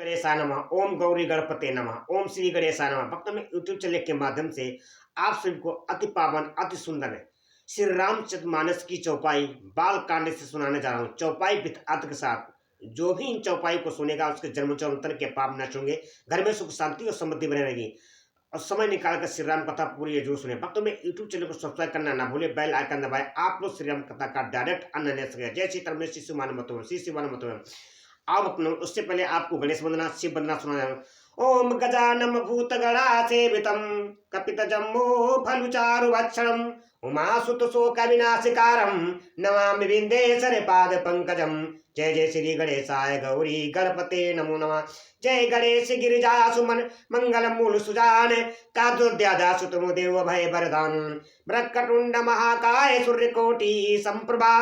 गणेशाय नमः। ओम गौरी गणपते नमः। ओम श्री गणेशाय नमः। भक्तों में यूट्यूब चैनल के माध्यम से आप सभी को अति पावन अति सुंदर श्री रामचरितमानस की चौपाई बाल कांड से सुनाने जा रहा हूँ। चौपाई विद अर्थ के साथ जो भी इन चौपाई को सुनेगा उसके जन्म जन्मांतर के पाप नष्ट होंगे, घर में सुख शांति और समृद्धि बने रहेगी। और समय निकालकर श्री राम कथा पूरी जरूर सुने। भक्तों में यूट्यूब चैनल को सब्सक्राइब करना ना भूले, बेल आइकन दबाए, आप लोग श्री राम कथा का डायरेक्ट आनंद ले सके। जय श्री राम, श्री शिवान मतों, श्री शिवान मतों। आप अपने उससे पहले आपको गणेश वंदना शिव वंदना सुना। ओम गजानम भूत गणा सेवितम कपित जम्बो फलुचारु भक्षणम उमासुत शोक विनाशकारम नमामि विंदेश्वर पाद पंकजम। जय जय श्री गणेशाय गौरी गणपते नमो नमः। जय गणेश गिरिजा सुमन मंगल मूल सुजान कादुद्यादा सुतमु देव भय वरदान ब्रह्मकुंड महाकाय सूर्यकोटि संप्रभा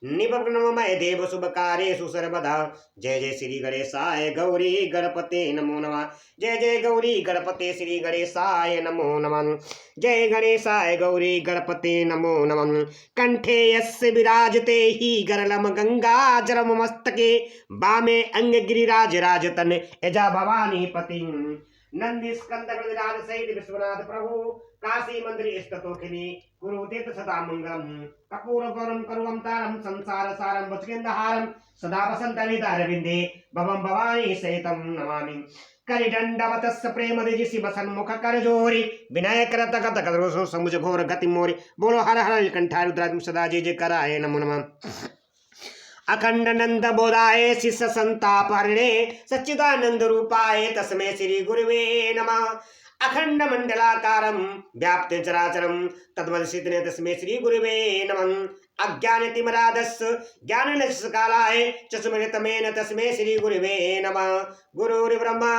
निबग्नमय देव शुभ कार्येषु सर्वदा। जय जय श्री गणेशाय गौरी गणपते नमो नमः। जय जय गौरी गणपते श्री गणेशाय नमो नमः। जय गणेशाय गौरी गणपते नमो नमः। कंठे यस्य विराजते ही गरलम गंगा जरम मस्तके बामे अंग गिरिराज राजतन यजा भवानी पति नंदी स्कंद गणराज सहित विश्वनाथ प्रभु काशी मंदिर स्थितोखिनी कुरुते सदा मंगलम कपूर गौरम करुवम तारम संसार सारम भुजगेंद्रहारम सदा वसंत निधारविंदे भवम भवानी सहितम नमामि। करिदंडवतस्य प्रेम दिजि शिव सन्मुख कर जोरी विनय करत गत करोसो समुझ घोर गति मोरी। बोलो हर हर कंठा रुद्रात्म सदा जय जय कराय नमो नमः। अखंड नंद बोधाय शिष्य संताप हरणे सच्चिदानंद रूपाय तस्मै श्री गुरुवे नमः। अखंड मंडलाकारं व्याप्त चराचरं तद्वदसितने तस्मै श्री गुरुवे नमः। अज्ञानतिमराधस्य ज्ञाननशकालाय चक्षुमनितमेन तस्मै श्री गुरुवे नमः। गुरुर्ब्रह्मा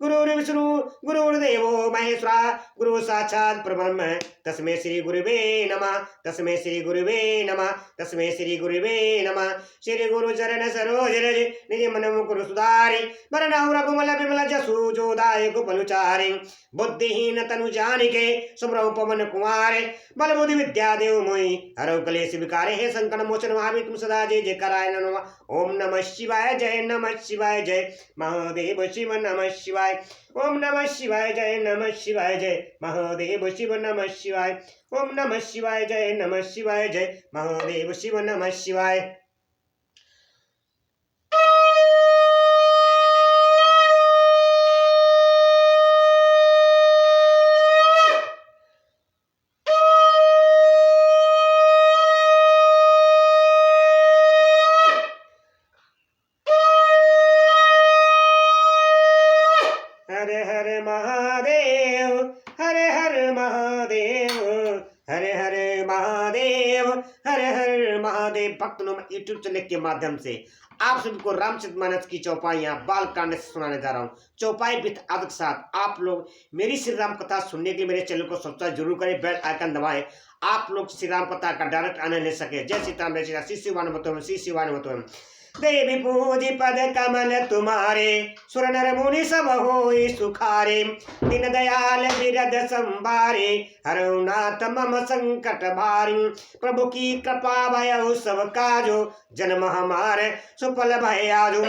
गुरुर्विष्णु गुरुर्देवो महेश्वरा गुरु साक्षात् परब्रह्म तस्मै श्री गुरुवे नमः। तस्मै श्री गुरुवे नमः। तस्मै श्री गुरुवे नमः। श्री गुरु चरण सरोज रज निज मन मुकुर सुधारि वरनहु रघुमल विमल जसु जोदाय गोपलुचारि बुद्धिहीन तनु जानिके सुमरौ पवन कुमार बल बुद्धि विद्या देव मोहि हरौ कलेश विकारे हे संकट मोचन महाविष्णु सदा जय जय कराय नमः। ओम नमः शिवाय जय नमः शिवाय जय महादेव शिव नमः शिवाय। ओम नमः शिवाय जय नमः शिवाय जय महादेव शिव नमः शिवाय। ओम नमः शिवाय जय नमः शिवाय जय महादेव शिव नमः शिवाय। हरे हरे महादेव हरे हरे महादेव हरे हरे महादेव हरे हरे महादेव। भक्तों में यूट्यूब चैनल के माध्यम से आप सभी को रामचरितमानस की चौपाइयाँ बाल कांड से सुनाने जा रहा हूँ। चौपाई विद अर्थ के साथ आप लोग मेरी श्री राम कथा सुनने के लिए मेरे चैनल को सब्सक्राइब जरूर करें, बेल आइकन दबाएं, आप लोग श्री राम कथा का डायरेक्ट आनंद ले सके। जय सीताराम जय श्री शिवान मतों श्री शिवान मतों। देवी पूजी पद कमल तुम्हारे सुर नर मुनि सब होई सुखारे दीन दयाल बिरद संभारे हरौ नाथ मम संकट भारी। प्रभु की कृपा भयउ सब काजो जन्म हमारे सुफल भय आजो।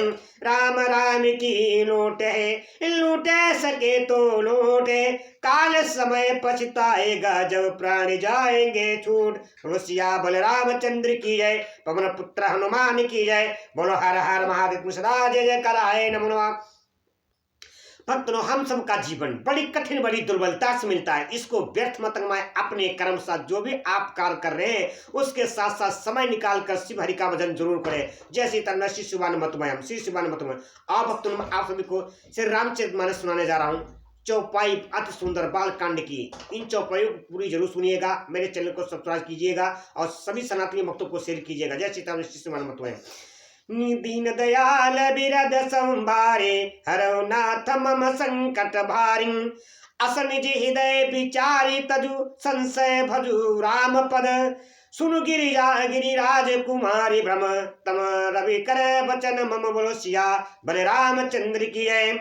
राम राम की लूटे सके तो लूटे काल समय पछताएगा जब प्राण जाएंगे छूट। ऋषिया बलरामचंद्र की जय पवन पुत्र हनुमान की जय। बोलो हर हर महादेव सदा जय जय कराय नमो नमः। भक्तों हम सबका जीवन बड़ी कठिन बड़ी दुर्बलता से मिलता है, इसको व्यर्थ मत गंवाएं। अपने कर्म साथ जो भी आप कार्य कर रहे हैं उसके साथ साथ समय निकाल कर शिव हरि का भजन जरूर करें। जय सीताराम श्री शिवान मतमय श्री शिवान मतमय। आप भक्तों आप सभी को श्री रामचरितमानस सुनाने जा रहा हूँ। चौपाई अति सुंदर बाल कांड की इन चौपाइयों को पूरी जरूर सुनिएगा, मेरे चैनल को सब्सक्राइब कीजिएगा और सभी सनातनी भक्तों को शेयर कीजिएगा। जय सीताराम श्री शिवान मतमय। दीन दयाल बिरद संभारे हरौ नाथ मम संकट भारी अस निज हृदय विचारी तजु संशय भजु राम पद सुनु गिरिराज कुमारी भ्रम तम रवि कर बचन मम बोलो सिया बलरामचंद्र की है।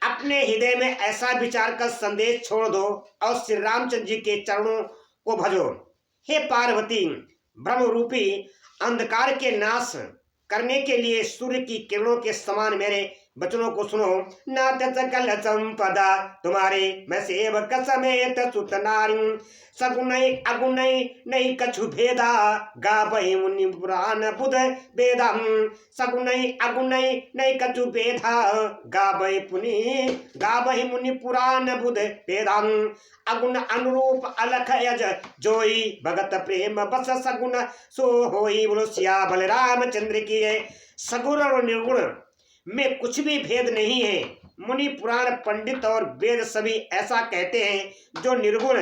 अपने हृदय में ऐसा विचार कर संदेश छोड़ दो और श्री रामचंद्र जी के चरणों को भजो। हे पार्वती, ब्रह्म रूपी अंधकार के नाश करने के लिए सूर्य की किरणों के समान मेरे वचनों को सुनो। नाथ सकल संपदा तुम्हारे मैं सेवक समेत सुत नारी, सगुनई अगुनई नहीं कछु भेदा गावई मुनि पुराण बुध वेदम, सगुनई अगुनई नहीं कछु भेदा गावई मुनि पुराण बुध वेदम, अगुण अनुरूप अलख यज जोई भगत प्रेम बस सगुण सो होई। बोलो सिया बलरामचंद्र की जय। सगुण और निर्गुण में कुछ भी भेद नहीं है। मुनि पुराण पंडित और वेद सभी ऐसा कहते हैं। जो निर्गुण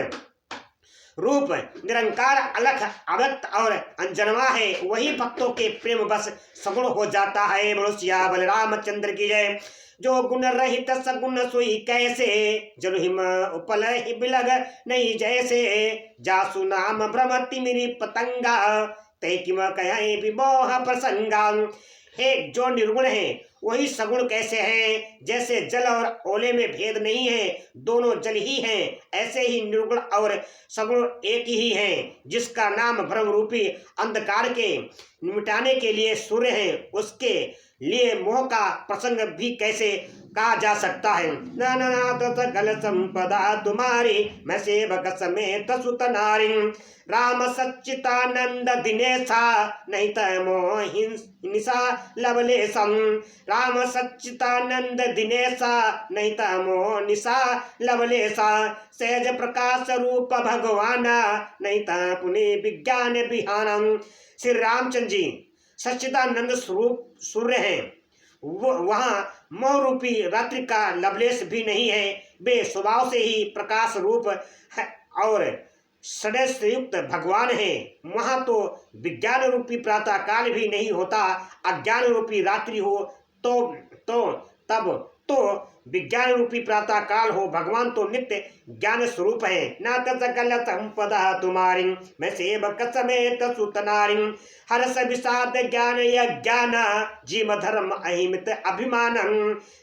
रूप निरंकार अलख अव्यक्त और अनजन्मा है वही भक्तों के प्रेम बस सगुण हो जाता है। बोलो सिया बलरामचंद्र की जय। जो गुण रहित सगुण सोई कैसे, जल हिम उपल ही बिलग नहीं जैसे, जासु नाम भ्रमति मेरी पतंगा, ते किम कहें विमोह प्रसंगा। हे जो निर्गुण है वही सगुण कैसे हैं। जैसे जल और ओले में भेद नहीं है, दोनों जल ही हैं, ऐसे ही निर्गुण और सगुण एक ही हैं। जिसका नाम भ्रम रूपी अंधकार के मिटाने के लिए सूर्य है, उसके लिए मोह का प्रसंग भी कैसे कहा जा सकता है। नानाथ सकल संपदा तुम्हारी मैं सेवक समेत सुत नारी, राम सच्चिदानंद दिनेशा नहीं तमो हिंसा लवलेशम, राम सच्चिदानंद दिनेशा नहीं तमो निशा लवलेशा, सहज प्रकाश रूप भगवान नहीं त पुनि विज्ञान विहानम। श्री रामचंद्र जी सच्चिदानंद स्वरूप सूर्य हैं। वो वहाँ मोह रूपी रात्रि का लवलेश भी नहीं है। वे स्वभाव से ही प्रकाश रूप है और षड्स युक्त भगवान है। वहाँ तो विज्ञान रूपी प्रातः काल भी नहीं होता। अज्ञान रूपी रात्रि हो तब तो विज्ञान रूपी प्रातः काल हो। भगवान तो नित्य ज्ञान स्वरूप है। नाथ सकल संपदा तुम्हारी मैं सेवक समेत सुत नारी, हर्ष विषाद ज्ञान यज्ञान जीव धर्म अहिमित अभिमान,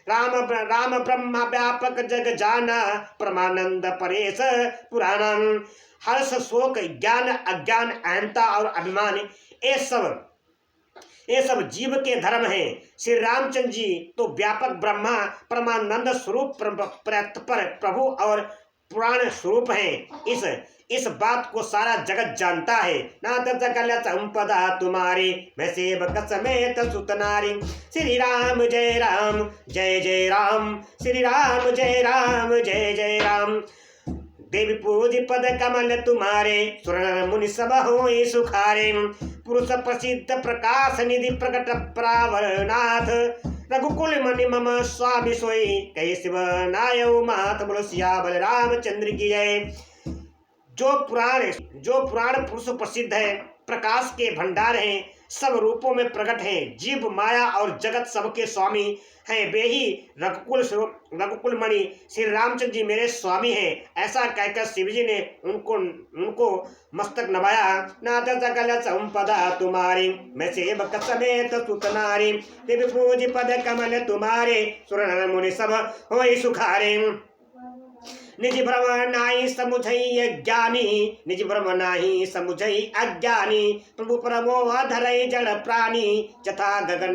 राम ब्रह्म व्यापक जग जाना परमानंद परेश पुराण। हर्ष शोक ज्ञान अज्ञान अहंता और अभिमान ये सब जीव के धर्म हैं। श्री रामचंद्र जी तो व्यापक ब्रह्मा परमानंद स्वरूप प्रभु और पुराण स्वरूप हैं। इस बात को सारा जगत जानता है। नाथ सकल संपदा तुम्हारी मैं सेवक समेत सुत नारी, श्री राम जय राम जय जय राम, श्री राम जय राम जय जय राम। देवी पूज पद कमल तुम्हारे सुर मुनि सब होई सुखारे, पुरुष प्रसिद्ध प्रकाश निधि प्रकट प्रावरनाथ, रघुकुल मणि मम स्वामी सोई कई शिव नायौ मात। बोलो सिया बलरामचंद्र की जय। जो पुराण पुरुष प्रसिद्ध है, प्रकाश के भंडार हैं, सब रूपों में प्रकट हैं, जीव माया और जगत सबके स्वामी हैं, वे ही रघुकुल मणि श्री रामचंद्र जी मेरे स्वामी हैं। ऐसा कहकर शिव जी ने उनको मस्तक नवाया। नाथ सकल संपदा तुम्हारी मैं सेवक समेत सुत नारी, देवी पूज पद कमल तुम्हारे सुर मुनि सब होई सुखारे। निज भ्रम नाही समुझई ज्ञानी, निज भ्रम नाही समुझई अज्ञानी, प्रभु प्रमोह धरई जड़ प्राणी, जथा गगन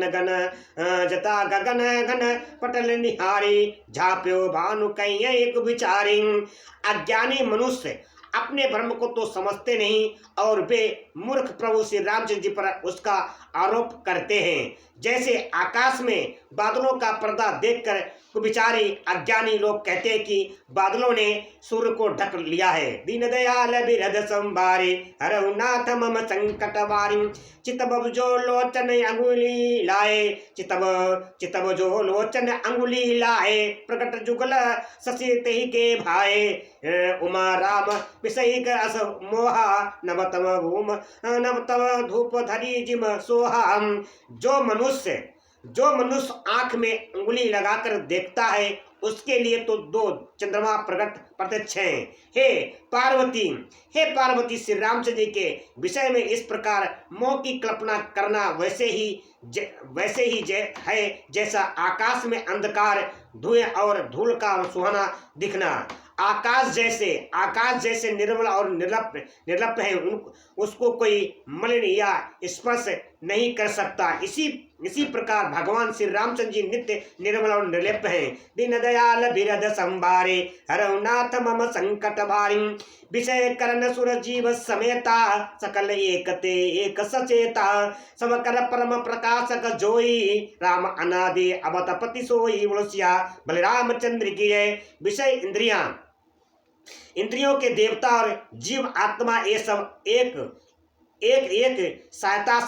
घन पटल निहारी, झाप्यो भानु कई एक विचारी। अज्ञानी मनुष्य अपने भ्रम को तो समझते नहीं और वे मूर्ख प्रभु श्री रामचंद्र जी पर उसका आरोप करते हैं। जैसे आकाश में बादलों का पर्दा देखकर कुविचारी अज्ञानी लोग कहते हैं कि बादलों ने सूर्य को ढक लिया है। दीन दयाल बिरध संभारे हरहु नाथ मम संकट वारी, चितब जो लोचन अंगुली लाए, चितब जो लोचन अंगुली लाए, प्रकट जुगल शशि तेहि के भाए, उमा राम विषय अस मोहा, नवतम धूप धरी जिम सोहा। जो मनुष्य आंख में उंगली लगाकर देखता है उसके लिए तो दो चंद्रमा प्रकट प्रत्यक्ष हैं। हे पार्वती श्री रामचंद्र जी के विषय में इस प्रकार मोह की कल्पना करना वैसे ही है जैसा आकाश में अंधकार धुएं और धूल का सुहाना दिखना। आकाश जैसे निर्मल और निर्लप्त है, उसको कोई मलिन या स्पर्श नहीं कर सकता। इसी इसी प्रकार भगवान श्री रामचंद्र जी नित्य निर्मल और निर्लिप्त हैं। दीन दयाल बिरद संभारे हरौ नाथ मम संकट भारी विषय करण सुर जीव समेता सकल एकते एक सचेता समकर परम प्रकाशक जोई राम अनादि अवतपति सोई बोलसिया बलरामचंद्र की जय। विषय इंद्रियों के देवता और जीव आत्मा ये सब एक एक एक सहायता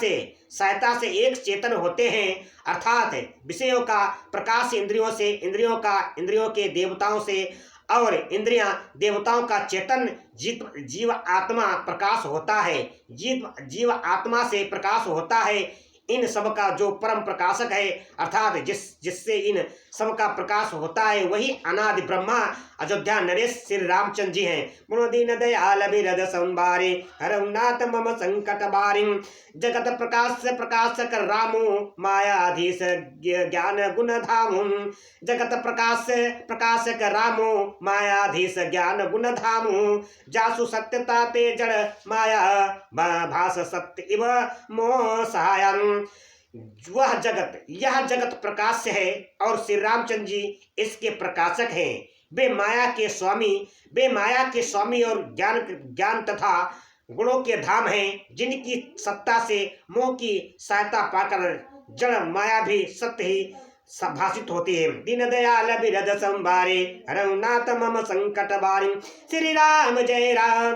से एक चेतन होते हैं। अर्थात विषयों का प्रकाश इंद्रियों के देवताओं से और इंद्रियां देवताओं का चेतन जीव आत्मा प्रकाश होता है। जीव आत्मा से प्रकाश होता है। इन सब का जो परम प्रकाशक है अर्थात जिससे इन सब का प्रकाश होता है वही अनादि ब्रह्मा अयोध्या नरेश श्री रामचंद्र जी हैं। मुनो दीन दयाल बिरद संभारे हरौ नाथ मम संकट बारी जगत प्रकाशक रामो मायाधीश ज्ञान गुण धामु जगत प्रकाशक रामो मायाधीश ज्ञान गुण धामु जासु सत्यता ते जड़ माया भास सत्य इव मोह सहायम। यह जगत प्रकाश है और श्री रामचंद्र जी इसके प्रकाशक हैं। वे माया के स्वामी और ज्ञान तथा गुणों के धाम हैं, जिनकी सत्ता से मोह की सहायता पाकर जड़ माया भी सत्य ही भाषित होती है। दीन दयाल बिरद संभारे हरौ नाथ मम संकट बारी श्री राम जय राम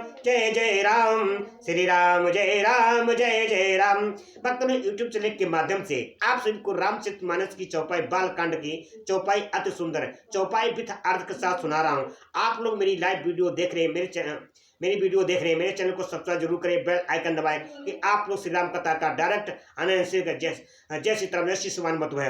श्री राम जय जय राम। भक्तों ने यूट्यूब चैनल के माध्यम से आप सभी को रामचरितमानस की चौपाई बालकांड की चौपाई अति सुंदर चौपाई विथ अर्थ के साथ सुना रहा हूँ। आप लोग मेरी लाइव वीडियो देख रहे हैं, मेरे चैनल को सब्सक्राइब जरूर करें, बेल आइकन दबाएं कि आप लोग श्री राम कथा का डायरेक्ट आनंद जय श्री राम जय श्री सुमान मत हुए।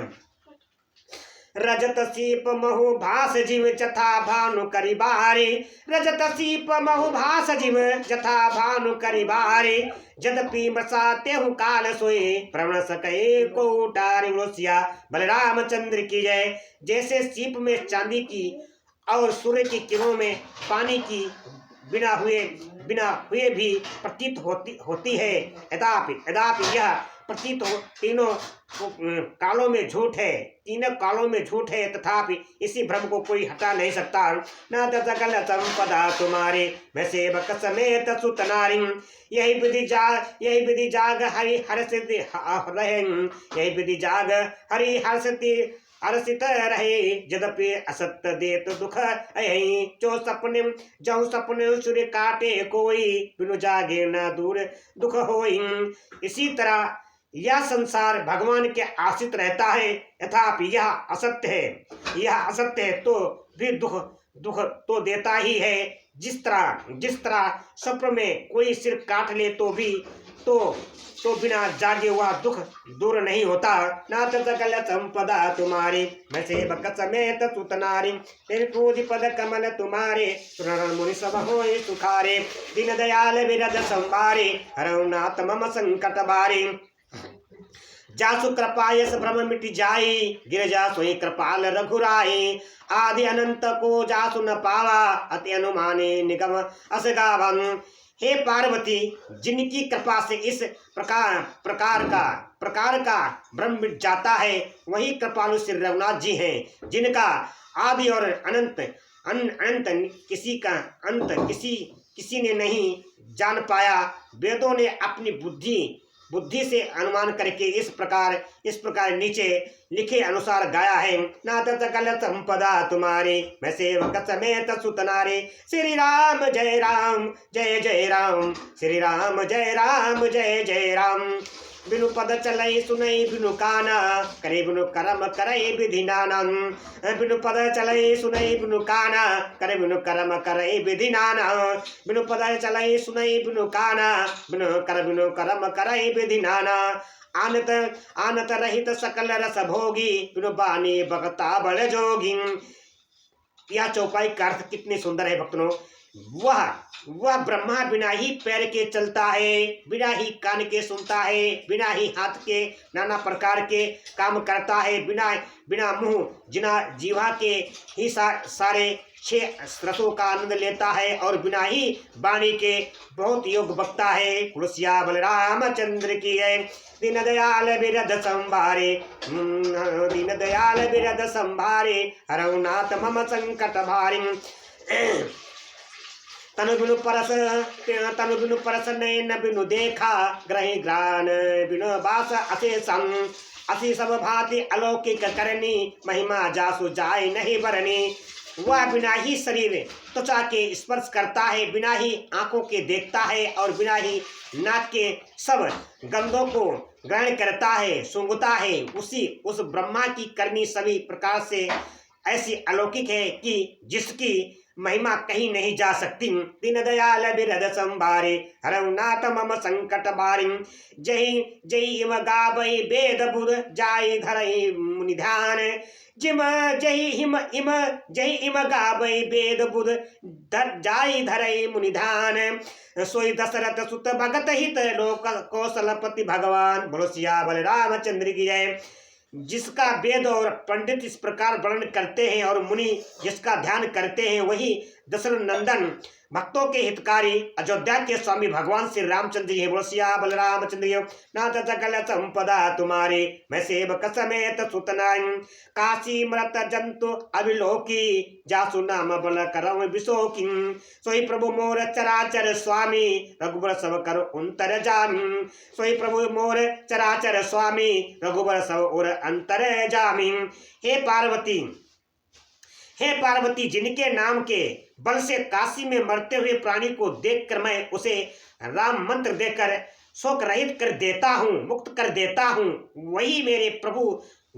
रजत सीप महु भास जीव जथा भानु करिबारे रजत सीप महु भास जीव जथा भानु करिबारे जदपि बरसाते हूँ काल सोए प्रवण सके को उटारे बोलसिया बलरामचंद्र की जय। जैसे सीप में चांदी की और सूर्य की किरणों में पानी की बिना हुए भी प्रतीत होती है। यद्यपि यह प्रतीत तीनों कालों में झूठ है तथापि इसी भ्रम को कोई हटा नहीं सकता। न सकल संपदा तुम्हारे मैं सेवक समेत सुत नारी यही विधि जाग हरि हर्षित रहे यही विधि जाग हरि हर्षित रहे यद्यपि असत्य देत दुख अहि जो सपने सूर्य काटे कोई बिनु जागे न दूर दुख होई। इसी तरह यह संसार भगवान के आश्रित रहता है, तथापि यह असत्य है तो भी दुख तो देता ही है। जिस तरह स्वप्न में कोई सिर काट ले तो बिना जागे हुआ दुख दूर नहीं होता। नाथ सकल संपदा तुम्हारे मैं सेवक समेत सुत नारी तेरे क्रोध पद कमल तुम्हारे सुरण मुनि सब होए सुखारे दीन दयाल बिरद संभारे हरौ नाथ मम संकट बारे जासु कृपा यस भ्रम मिट जाई गिरजा सोई कृपाल रघुराई आदि अनंत को जासु न पावा अति अनुमाने निगम असगावन। हे पार्वती, जिनकी कृपा से इस प्रकार का भ्रम मिट जाता है वही कृपालु श्री रघुनाथ जी हैं, जिनका आदि और अनंत किसी ने नहीं जान पाया। वेदों ने अपनी बुद्धि से अनुमान करके इस प्रकार नीचे लिखे अनुसार गाया है। नाथ सकल संपदा तुम्हारे मैं सेवक समेत सुत नारे श्री राम जय राम श्री राम जय जय राम। बिनु पद चलई सुनई बिनु काना करे बिनु करम करई विधि नाना बिनु पद चलई सुनई बिनु काना करे बिनु करम करई विधि नाना बिनु पद चलई सुनई बिनु काना बिनु करम करई विधि नाना आनत रहित सकल रस भोगी बिनु बानी भगता बड़ जोगी। यह चौपाई का अर्थ कितनी सुंदर है भक्तों। वह वह ब्रह्मा बिना ही पैर के चलता है, बिना ही कान के सुनता है, बिना ही हाथ के नाना प्रकार के काम करता है, बिना बिना मुंह जिना जीवा के ही सारे छह रसों का आनंद लेता है और बिना ही वाणी के बहुत योग बकता है। कुलसिया बलराम चंद्र की है। दीन दयाल बिरद संभारे, दीन दयाल बिरद संभारे, हरउनाथ मम संकट भारी। तनु बिनु परस नैन बिनु देखा, ग्रही ग्रान बिनु बास अशेषम। असी सब भांति अलौकिक करनी, महिमा जासु जाय नहीं बरनी। वह बिना ही शरीर त्वचा के स्पर्श करता है, बिना ही आंखों के देखता है और बिना ही नाक के सब गंधों को ग्रहण करता है, सूंघता है। उस ब्रह्मा की करनी सभी प्रकार से ऐसी अलौकिक है कि जिसकी महिमा कहीं नहीं जा सकती। दीन दयाल बिरद संभारे, हरउनाथ मम संकट बारी। जय जय इम गावै वेद बुध, जाय धरई मुनि ध्यान। जिम जय हिम इम जय इम गावै वेद बुध, जाय धरई मुनि ध्यान। सोई दशरथ सुत भगत हित, लोक कौशलपति भगवान। बोलो सिया बलराम चंद्र की जय। जिसका वेद और पंडित इस प्रकार वर्णन करते हैं और मुनि जिसका ध्यान करते हैं, वही दशरथ नंदन भक्तों के हितकारी अयोध्या के स्वामी भगवान श्री रामचंद्र जी है। बोलो सिया बलराम चंद्र। नाथ सकल संपदा तुम्हारे, मैं सेवक समेत सुतनाई। काशी मृत जंतु अभिलोकी, जासु नाम बल करम विशोकी। सोई प्रभु मोर चराचर स्वामी, रघुबर सब कर अंतर जामी। सोई प्रभु मोर चराचर स्वामी, रघुबर सब और अंतर जामी। हे पार्वती, जिनके नाम के बल से काशी में मरते हुए प्राणी को देखकर मैं उसे राम मंत्र देकर शोक रहित कर देता हूँ, मुक्त कर देता हूँ, वही मेरे प्रभु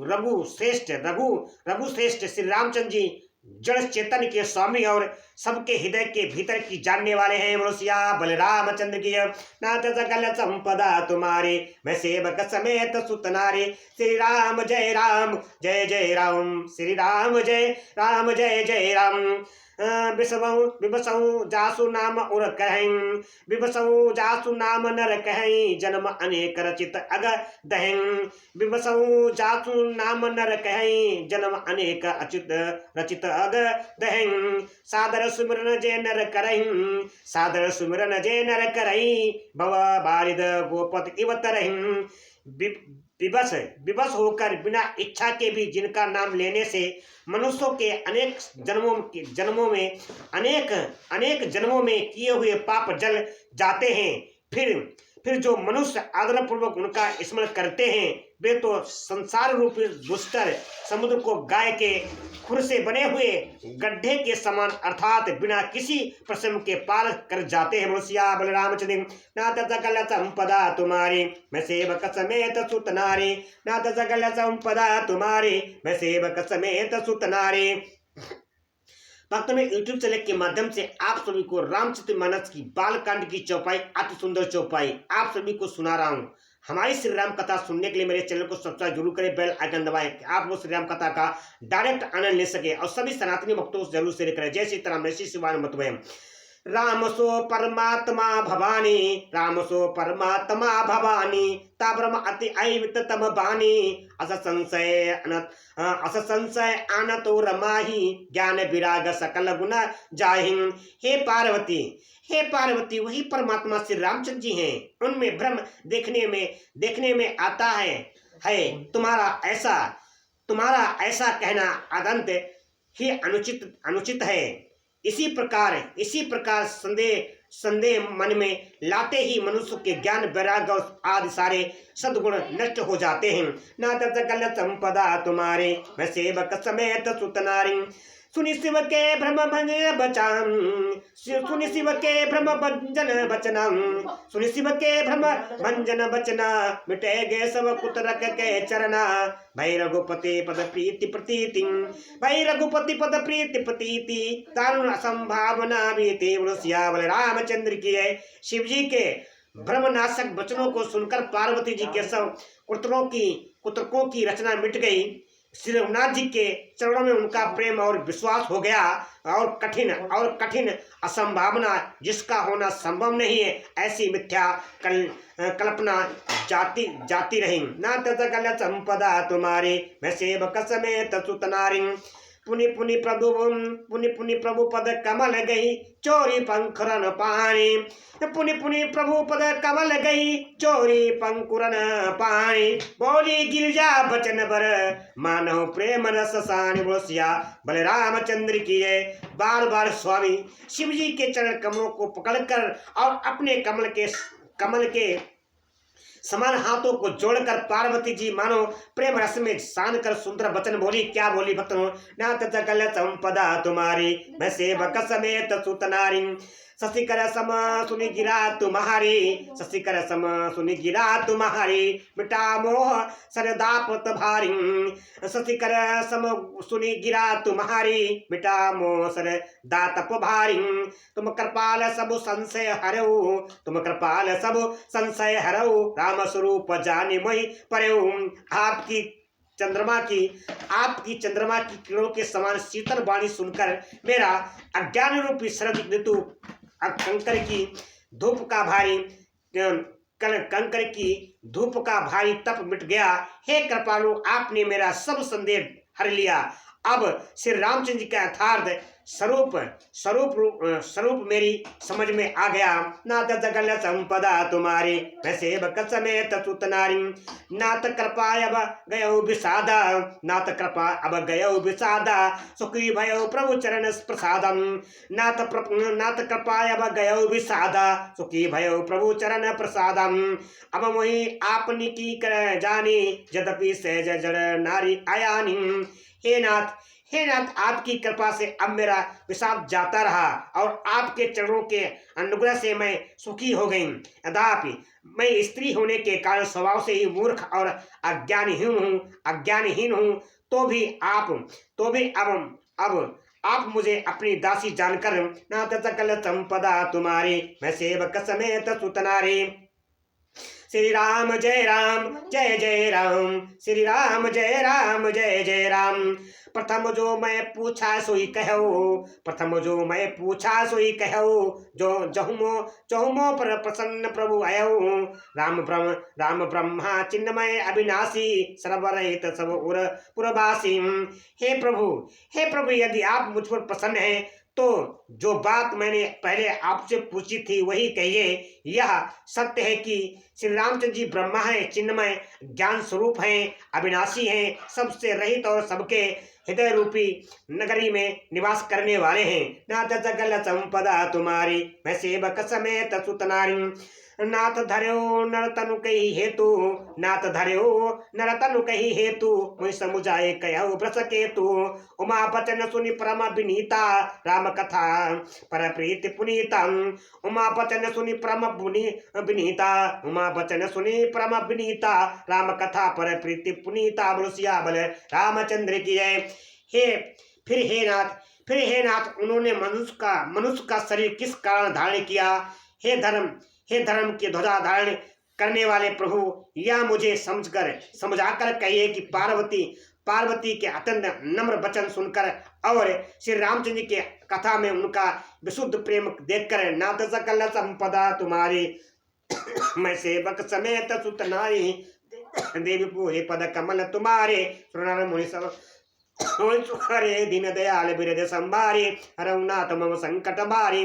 रघु श्रेष्ठ श्री रामचंद्र जी जड़ चेतन के स्वामी और सबके हृदय के भीतर की जानने वाले हैं। बोलो सिया बलरामचंद्र की। नाथ सकल संपदा तुम्हारे, मैं सेवक समेत सुतनारे। श्री राम जय राम, जय जय राम, श्री राम जय जय राम। बिबसऊ जासु नाम उर कहीं, बिबसऊ जासु नाम नर कहीं, जन्म अनेक रचित अग दहें। बिबसऊ जासु नाम नर कहीं, जन्म अनेक अचित रचित अग दहें। सादर सुमिरन जय नर करहीं, सादर सुमिरन जय नर करहीं, भव बारिद गोपत इव तरहीं। विवश होकर बिना इच्छा के भी जिनका नाम लेने से मनुष्यों के अनेक जन्मों में किए हुए पाप जल जाते हैं। फिर जो मनुष्य आदरपूर्वक उनका स्मरण करते हैं, वे तो संसार रूपी दुष्कर समुद्र को गाय के खुर से बने हुए गड्ढे के समान अर्थात बिना किसी प्रश्न के पार कर जाते हैं। मुसिया बलरामचंद्र। नाथ सकल संपदा तुम्हारी, मैं सेवक समेत सुत नारी। नाथ सकल संपदा तुम्हारी, मैं सेवक समेत सुत नारी। भक्त में यूट्यूब चैनल के माध्यम से आप सभी को रामचरितमानस की बालकांड की चौपाई, अति सुंदर चौपाई आप सभी को सुना रहा हूँ। हमारी श्री राम कथा सुनने के लिए मेरे चैनल को सब्सक्राइब जरूर करें, बेल आइकन दबाएं कि आप लोग श्री राम कथा का डायरेक्ट आनंद ले सके और सभी सनातनी भक्तों को जरूर शेयर करें। जय सीताराम, जय श्री शिवाय मतवयम। राम सो परमात्मा भवानी, राम सो परमात्मा भवानी, ता ब्रह्म अति ऐवित तम बानी। अस संशय आनतो रमाही, ज्ञान विराग सकल गुण जाहिं। हे पार्वती वही परमात्मा श्री रामचंद्र जी हैं। उनमें भ्रम देखने में आता है। तुम्हारा ऐसा कहना अदंत ही अनुचित है। इसी प्रकार संदेह मन में लाते ही मनुष्य के ज्ञान वैराग्य आदि सारे सद्गुण नष्ट हो जाते हैं। नाथ सकल संपदा तुम्हारे, मैं सेवक समेत सुत नारी। सुनि शिव के भ्रम भंजन बचाम, सुनि शिव के भ्रम भंजन बचनम, सुनि शिव के भ्रम भंजन बचना, मिटेगे सब कुतरक के चरना। भई रघुपति पद प्रीति प्रतीति, भई रघुपति पद प्रीति प्रतीति, दारुण असंभावना बीती। सिया बलरामचंद्र की है। शिव जी के भ्रमनाशक वचनों को सुनकर पार्वती जी के सब कुतरकों की रचना मिट गई। श्री रघुनाथ जी के चरणों में उनका प्रेम और विश्वास हो गया, और कठिन असंभावना जिसका होना संभव नहीं है, ऐसी मिथ्या कल्पना जाती जाती रही। ना तल संपदा तुम्हारी मैं सेवक समेत सुत नारी, पुनि पुनि प्रभु पद कमल गई चोरी पंखुरन पानी, पुनि पुनि प्रभु पद कमल गई चोरी पंकुरन पानी, बोली गिरजा बचन बर मानव प्रेम रस सानी। बोसिया बलरामचंद्र की जय। बार बार स्वामी शिव जी के चरण कमलों को पकड़कर और अपने कमल के समान हाथों को जोड़कर पार्वती जी मानो प्रेम रस में सान कर सुंदर वचन बोली। क्या बोली भक्तों? नाथ सकल संपदा तुम्हारी मैं सेवक समेत सुत नारी, शशिकर सम सुनि गिरा तुम्हारी, शशिकर सम सुनि गिरा तुम्हारी, मिटा मोह सरदापत भारी, शशिकर सम सुनि गिरा तुम्हारी, मिटा मोह सर दातप भारी, तुम कृपाल सब संशय हरऊ, तुम कृपाल सब संशय हरऊ, राम स्वरूप जानि मोहि परऊ। आपकी चंद्रमा की किरणों के समान शीतल वाणी सुनकर मेरा अज्ञान रूपी शरद ऋतु कंकर की धूप का भारी तप मिट गया। हे कृपालु, आपने मेरा सब संदेह हर लिया। अब श्री रामचंद्र जी का यथार्थ स्वरूप मेरी समझ में आ गया। नाथ जगल संपदा तुम्हारी मैं सेवक समेत सुत नारी, नाथ कृपा अब गयो विषादा, नाथ कृपा अब गयो विषादा, सुखी भयो प्रभु चरण प्रसादम, नाथ कृपा अब गयो विषादा, सुखी भयो प्रभु चरण प्रसादम। अब मोहि आपनी की कर जानी, यद्यपि सहज जड़ नारी आयानी। हे नाथ, आपकी कृपा से अब मेरा विषाद जाता रहा और आपके चरणों के अनुग्रह से मैं सुखी हो गई। यद्यपि मैं स्त्री होने के कारण स्वभाव से ही मूर्ख और अज्ञानहीन हूँ, तो भी अब आप मुझे अपनी दासी जानकर नाथ सकल संपदा तुम्हारी मैं सेवक समेत सुत नारी। श्री राम जय राम जय जय राम, श्री राम जय राम जय जय राम। प्रथम जो मैं पूछा सोई कहो, प्रथम जो मैं पूछा सोई कहो, जो चहुमो पर प्रसन्न प्रभु आयो। राम ब्रह्मा चिन्मय अविनाशी, सर्वरहित सब उर पुरवासी। हे प्रभु, यदि आप मुझ पर प्रसन्न हैं तो जो बात मैंने पहले आपसे पूछी थी वही कहिए। यह सत्य है कि श्री रामचंद्र जी ब्रह्मा है, चिन्मय ज्ञान स्वरूप हैं, अविनाशी हैं, सबसे रहित और सबके हृदय रूपी नगरी में निवास करने वाले हैं। नाथ सकल संपदा तुम्हारी मैं सेवक समेत सुत नारी, नाथ धर्यो नर तनु कही हेतु, नाथ धर्यो नर तनु कही हेतु, मुझ समुझाए कहु व्रत केतु। उमा बचन सुनि परम विनीता, राम कथा पर प्रीति पुनीता, उमा बचन सुनि परम विनीता, उमा बचन सुनि परम विनीता, राम कथा पर प्रीति पुनीता। बोलिया बल रामचंद्र की जय। फिर हे नाथ, उन्होंने मनुष्य का शरीर किस कारण धारण किया? हे धर्म की ध्वजा धारण करने वाले प्रभु, यह मुझे समझाकर कहिए कि पार्वती के अत्यंत नम्र वचन सुनकर और श्री रामचंद्र के कथा में उनका विशुद्ध प्रेम देखकर नाथ सकल संपदा तुम्हारी मैं सेवक समेत सुत नारी, देवी पूजे पद कमल तुम्हारे, सुनर मुनि सब हरे दीन दयाल बिरद संभारे, हरनाथ मम संकट बारी।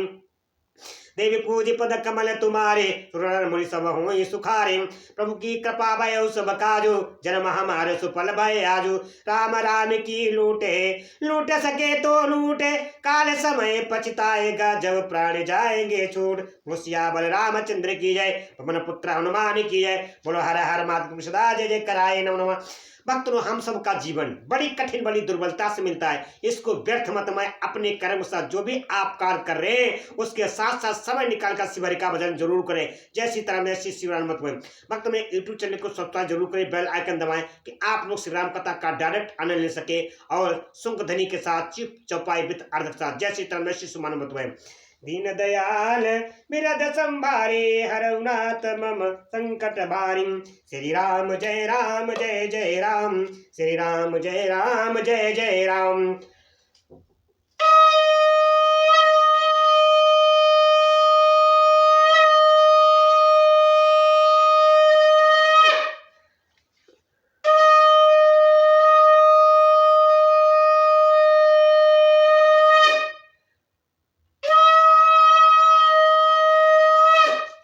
देवी पूजी पद कमल तुम्हारे, सुरनर मुनि सब होई सुखारे। प्रभु की कृपा भयो सब काजो, जन्म हमारे सुफल भय आजो। राम की लूटे सके तो लूटे, काल समय पछताएगा जब प्राण जाएंगे छूट। मुसिया बल रामचंद्र की जय, पवन पुत्र हनुमान की जय। बोलो हर हर माधव सदा जय जय कराए नमः नमः। भक्तों, हम सबका जीवन बड़ी कठिन बड़ी दुर्बलता से मिलता है। इसको व्यर्थ मत में अपने कर्म साथ जो भी आप कार्य कर रहे हैं उसके साथ साथ समय निकालकर शिवहरि का भजन जरूर करें। जय सीताराम, जय श्री शिवराम मत में। भक्त में यूट्यूब चैनल को सब्सक्राइब जरूर करें, बेल आइकन दबाएं कि आप लोग श्री राम कथा का डायरेक्ट आनंद ले सके और सुंक ध्वनि के साथ चिप चौपाई विद अर्थ के साथ। जय सीताराम, जय श्री शिवराम मत में। दीन दयाल बिरद संभारे हरउनाथ मम संकट भारिम। श्री राम जय राम जय जय राम, श्री राम जय राम जय जय राम।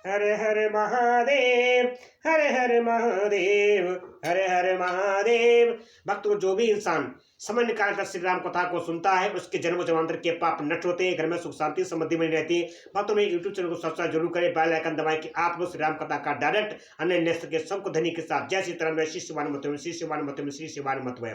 हर हर महादेव, हर हर महादेव, हर हर महादेव। भक्त को जो भी इंसान समय निकाल कर श्री राम कथा को सुनता है उसके जन्म जन्मांतर के पाप नष्ट होते हैं, घर में सुख शांति समृद्धि बनी रहती है। भक्तों में यूट्यूब चैनल को सब्सक्राइब जरूर करें, बेल आइकन दबाएं कि आप लोग श्री राम कथा का डायरेक्ट अन्य नेत्र के सबको धनी के साथ जय सीताराम, श्री शिवान मतुम, श्री शिवान मतुम, श्री शिवान मतुम।